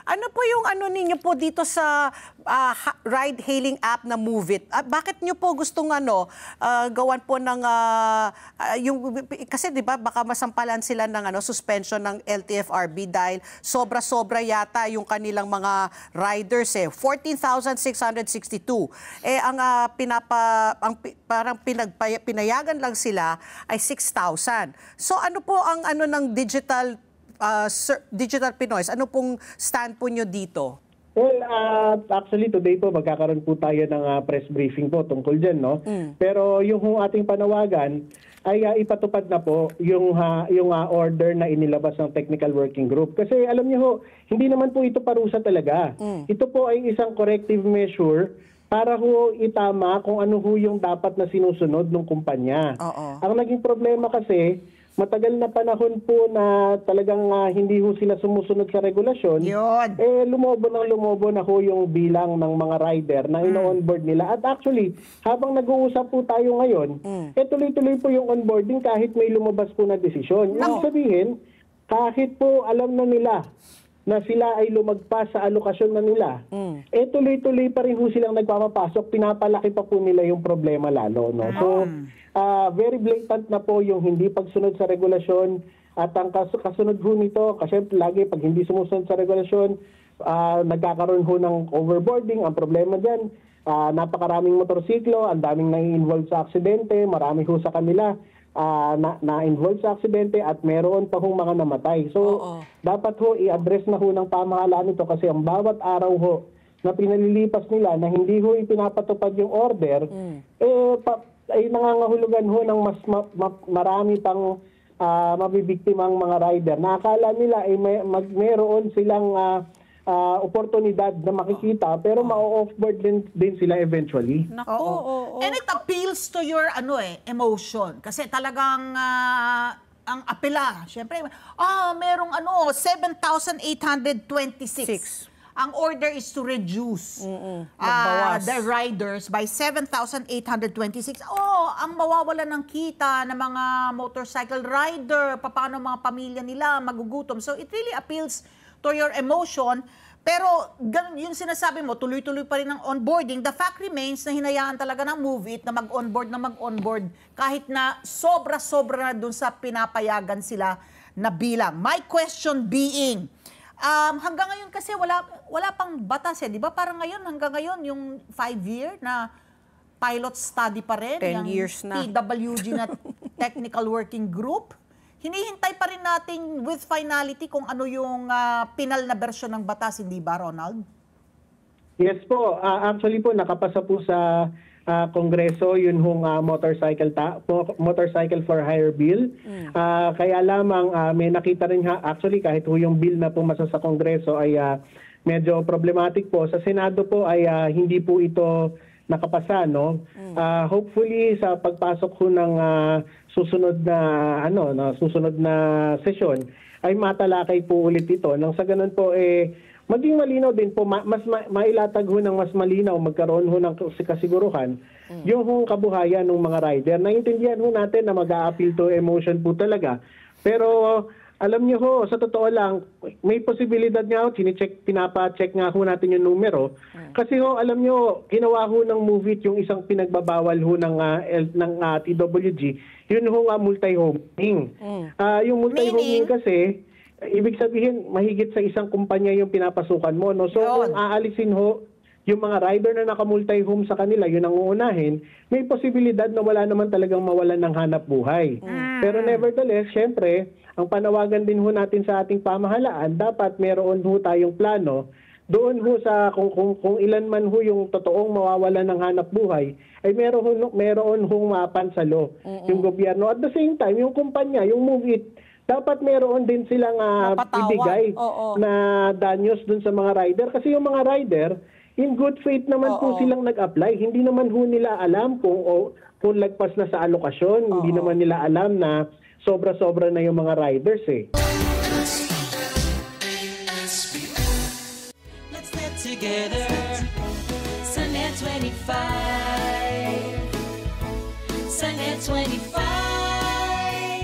Ano po yung ano ninyo po dito sa ride-hailing app na Move It? Bakit nyo po gustong gawan po ng kasi 'di ba baka masampalan sila ng suspension ng LTFRB dahil sobra-sobra yata yung kanilang mga riders 14,662. Ang parang pinayagan lang sila ay 6,000. So ano po ang ng Digital Pinoy? Ano pong stand po nyo dito? Well, actually today po magkakaroon po tayo ng press briefing po tungkol dyan, no? Pero yung ating panawagan ay ipatupad na po yung order na inilabas ng Technical Working Group. Kasi alam niyo ho, hindi naman po ito parusa talaga. Ito po ay isang corrective measure para ho itama kung ano ho yung dapat na sinusunod ng kumpanya. Ang naging problema kasi, matagal na panahon po na talagang hindi ho sila sumusunod sa regulasyon. Lumobo na ho yung bilang ng mga rider na ino-onboard nila. At actually, habang nag-uusap po tayo ngayon, tuloy-tuloy po yung onboarding kahit may lumabas po na desisyon. Ibig sabihin, kahit po alam na nila na sila ay lumagpas sa alokasyon na nila, tuloy-tuloy pa rin ho silang nagpapapasok, pinapalaki pa po nila yung problema lalo. No? So, very blatant na po yung hindi pagsunod sa regulasyon at ang kasunod ho nito, kasi lagi pag hindi sumusunod sa regulasyon, nagkakaroon ho ng overboarding. Ang problema dyan, napakaraming motorsiklo, ang daming nai-involve sa aksidente, marami ho sa kanila na-involve sa aksidente at meron pa hong mga namatay. So, dapat ho i-address na ho ng pamahalaan ito kasi ang bawat araw ho na pinalilipas nila na hindi ho ipinapatupad yung order, ay nangangahulugan ho ng mas marami pang mabibiktimang mga rider. Nakakala nila ay mayroon silang oportunidad na makikita pero ma-offboard din sila eventually. And it appeals to your emotion kasi talagang ang apela, syempre, merong 7,826. Ang order is to reduce the riders by 7,826. Ang mawawalan ng kita ng mga motorcycle rider, paano mga pamilya nila magugutom. So it really appeals to your emotion. Pero yung sinasabi mo, tuloy-tuloy pa rin ang onboarding. The fact remains na hinayaan talaga ng Move It na mag-onboard kahit na sobra-sobra na dun sa pinapayagan sila na bilang. My question being, hanggang ngayon kasi wala pang batas di ba? Parang hanggang ngayon yung 5-year na pilot study pa rin. 10 years na. TWG na Technical Working Group. Hinihintay pa rin natin with finality kung ano yung pinal na bersyon ng batas, hindi ba, Ronald? Yes po. Actually po, nakapasa po sa Kongreso yun hong motorcycle for hire bill. Kaya lamang may nakita rin actually kahit yung bill na pumasa sa Kongreso ay medyo problematic po. Sa Senado po ay hindi po ito nakapasa, no? Hopefully sa pagpasok ho ng susunod na sesyon ay matalakay po ulit ito. Nang sa ganun po maging malinaw din po, mas mailatag ho ng mas malinaw, magkaroon ho ng kasiguruhan yung kabuhayan ng mga rider. Naintindihan ho natin na mag-a-appeal to emotion po talaga. Pero alam niyo ho, sa totoo lang, may posibilidad nga ho, pinapacheck nga ho natin yung numero. Kasi ho, alam niyo, ginawa ho ng Move It yung isang pinagbabawal ho ng TWG, yun ho multi-homing. Yung multi-homing kasi, ibig sabihin, mahigit sa isang kumpanya yung pinapasukan mo. No? So, kung aalisin ho yung mga rider na naka-multi-home sa kanila, yun ang uunahin, may posibilidad na wala naman talagang mawalan ng hanap buhay. Pero nevertheless, syempre, ang panawagan din ho natin sa ating pamahalaan, dapat meron ho tayong plano doon ho sa kung ilan man ho yung totoong mawawalan ng hanap buhay, ay meron hong mapansalo yung gobyerno. At the same time, yung kumpanya, yung Move It, dapat meron din silang ibigay na danyos dun sa mga rider. Kasi yung mga rider, in good faith naman po silang nag-apply. Hindi naman ho nila alam kung lagpas na sa alokasyon. Hindi naman nila alam na sobra-sobra na yung mga riders Let's get together. Sunnet 25. Sunnet 25.